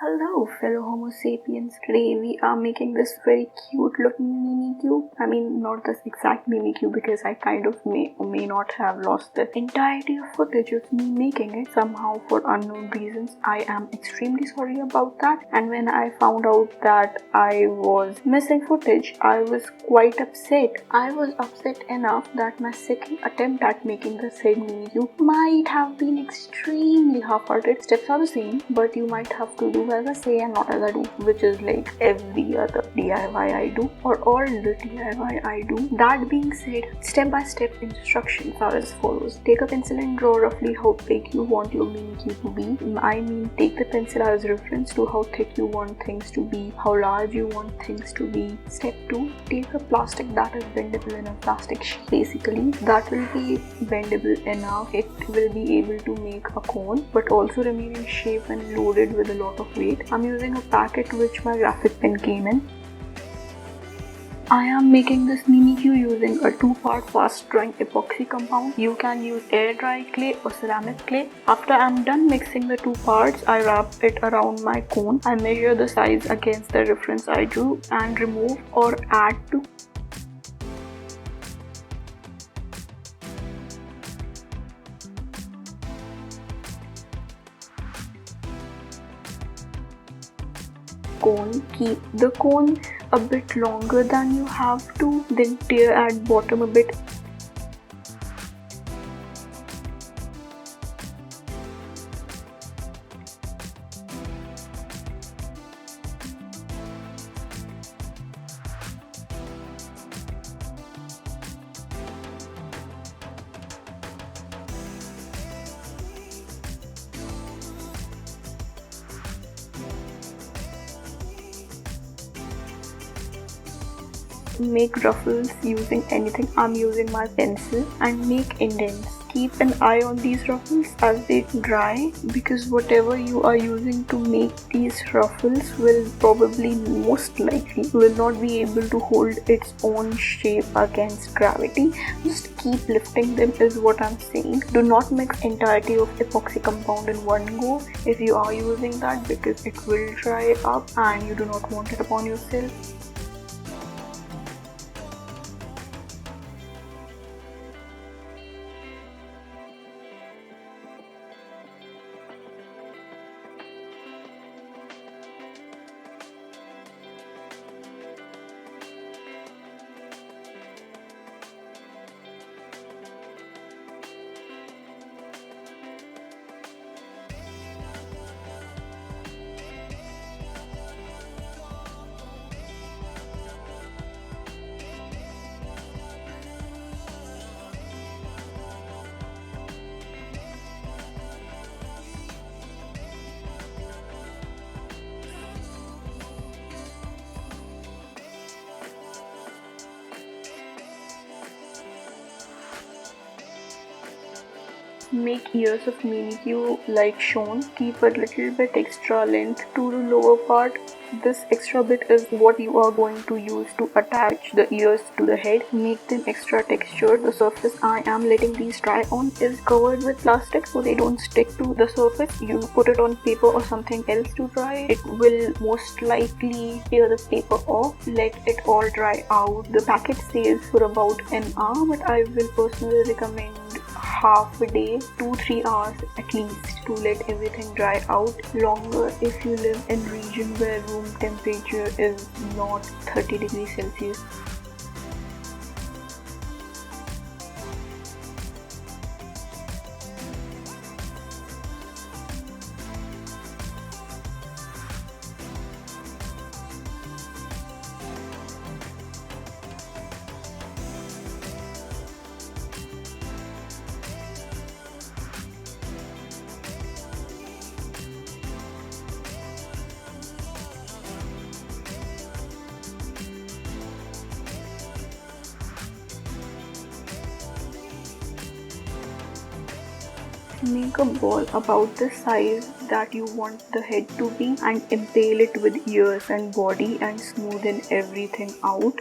Hello fellow Homo sapiens, today we are making this very cute looking Mimikyu. I mean not this exact Mimikyu because I kind of may or may not have lost the entirety of footage of me making it somehow for unknown reasons. I am extremely sorry about that, and when I found out that I was missing footage, I was quite upset. I was upset enough that my second attempt at making the said Mimikyu might have been extremely half-hearted. Steps are the same, but you might have to do as I say and not as I do, which is like every other DIY I do or all the DIY I do. That being said, step-by-step instructions are as follows. Take a pencil and draw roughly how big you want your Mimikyu to be. I mean, take the pencil as reference to how thick you want things to be, how large you want things to be. Step 2, take a plastic that is bendable in a plastic sheet. Basically, that will be bendable enough. It will be able to make a cone, but also remain in shape and loaded with a lot of weight. I'm using a packet which my graphic pen came in. I am making this Mimikyu using a 2-part fast drying epoxy compound. You can use air dry clay or ceramic clay. After I'm done mixing the 2 parts, I wrap it around my cone. I measure the size against the reference I drew and remove or add to cone. Keep the cone a bit longer than you have to, then tear at bottom a bit. Make ruffles using anything. I'm using my pencil and make indents. Keep an eye on these ruffles as they dry, because whatever you are using to make these ruffles will probably most likely will not be able to hold its own shape against gravity. Just keep lifting them is what I'm saying. Do not mix entirety of epoxy compound in one go if you are using that, because it will dry up and you do not want it upon yourself. Make ears of Mimikyu like shown. Keep a little bit extra length to the lower part. This extra bit is what you are going to use to attach the ears to the head. Make them extra textured. The surface I am letting these dry on is covered with plastic so they don't stick to the surface. You put it on paper or something else to dry. It will most likely tear the paper off. Let it all dry out. The packet says for about an hour, but I will personally recommend half a day, 2-3 hours at least, to let everything dry out. Longer if you live in region where room temperature is not 30 degrees Celsius. Make a ball about the size that you want the head to be and impale it with ears and body and smoothen everything out.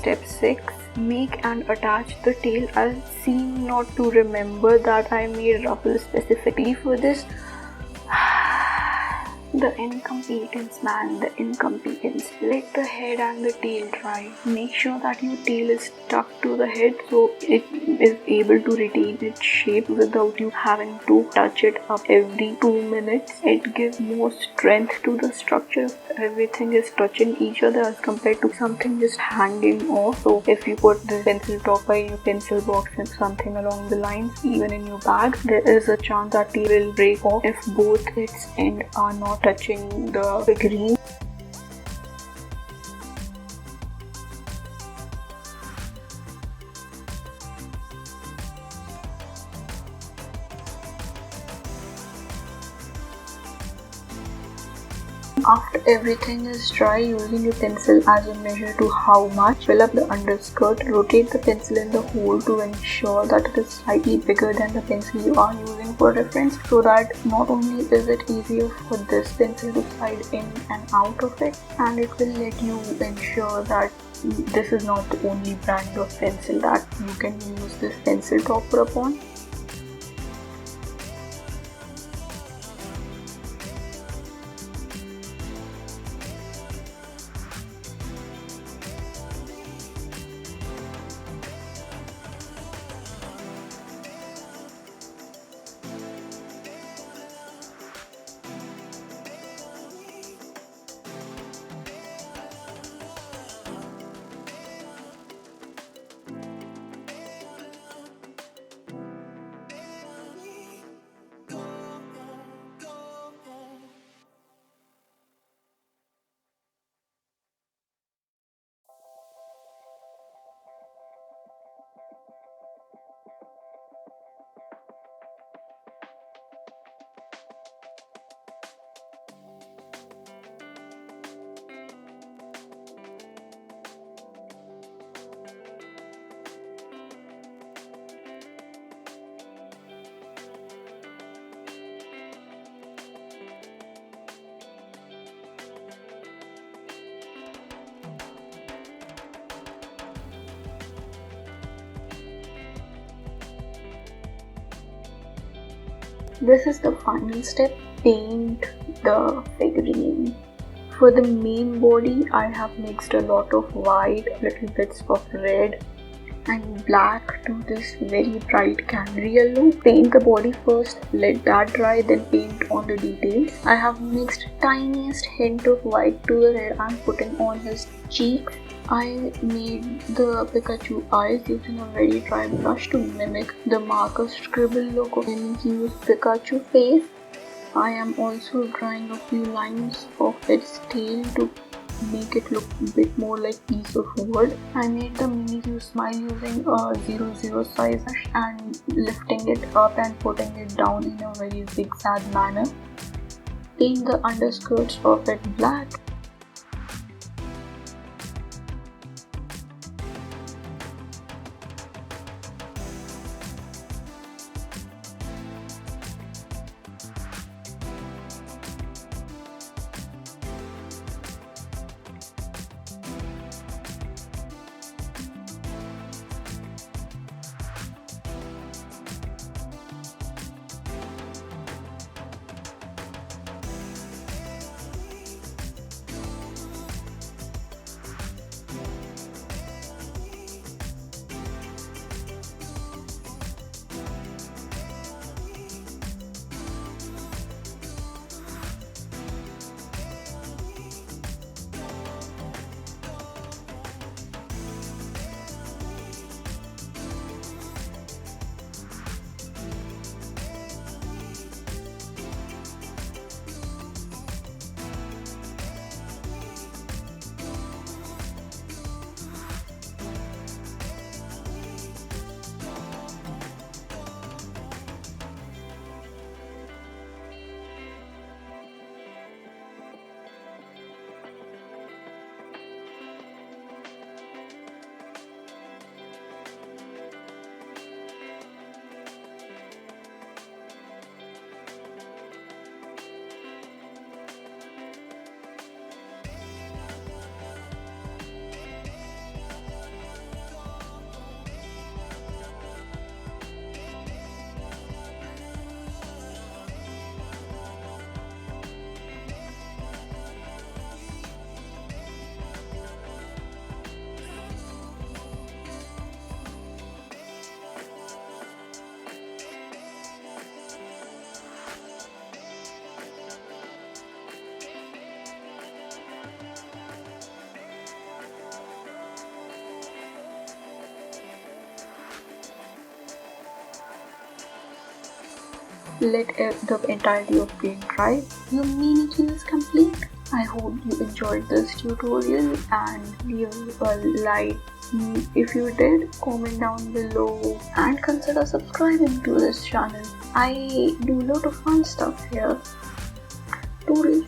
Step 6. Make and attach the tail. I seem not to remember that I made ruffles specifically for this. The incompetence, man, the incompetence. Let the head and the tail dry. Make sure that your tail is stuck to the head so it is able to retain its shape without you having to touch it up every 2 minutes. It gives more strength to the structure if everything is touching each other as compared to something just hanging off. So if you put the pencil topper in your pencil box and something along the lines, even in your bag, there is a chance that it will break off if both its ends are not touching the figurine. After everything is dry, using your pencil as a measure to how much, fill up the underskirt, rotate the pencil in the hole to ensure that it is slightly bigger than the pencil you are using for reference, so that not only is it easier for this pencil to slide in and out of it, and it will let you ensure that this is not the only brand of pencil that you can use this pencil topper upon. This is the final step, paint the figurine. For the main body, I have mixed a lot of white, little bits of red and black to this very bright canary yellow. Paint the body first, let that dry, then paint on the details. I have mixed tiniest hint of white to the red I'm putting on his cheeks. I made the Pikachu eyes using a very dry brush to mimic the marker scribble look of Mimikyu's Pikachu face. I am also drawing a few lines of its tail to make it look a bit more like piece of wood. I made the Mimikyu smile using a 00 size and lifting it up and putting it down in a very zigzag manner. Paint the underskirts of it black. let the entirety of paint dry. Your Mimikyu is complete. I hope you enjoyed this tutorial and leave a like if you did, comment down below and consider subscribing to this channel. I do a lot of fun stuff here. Toodles.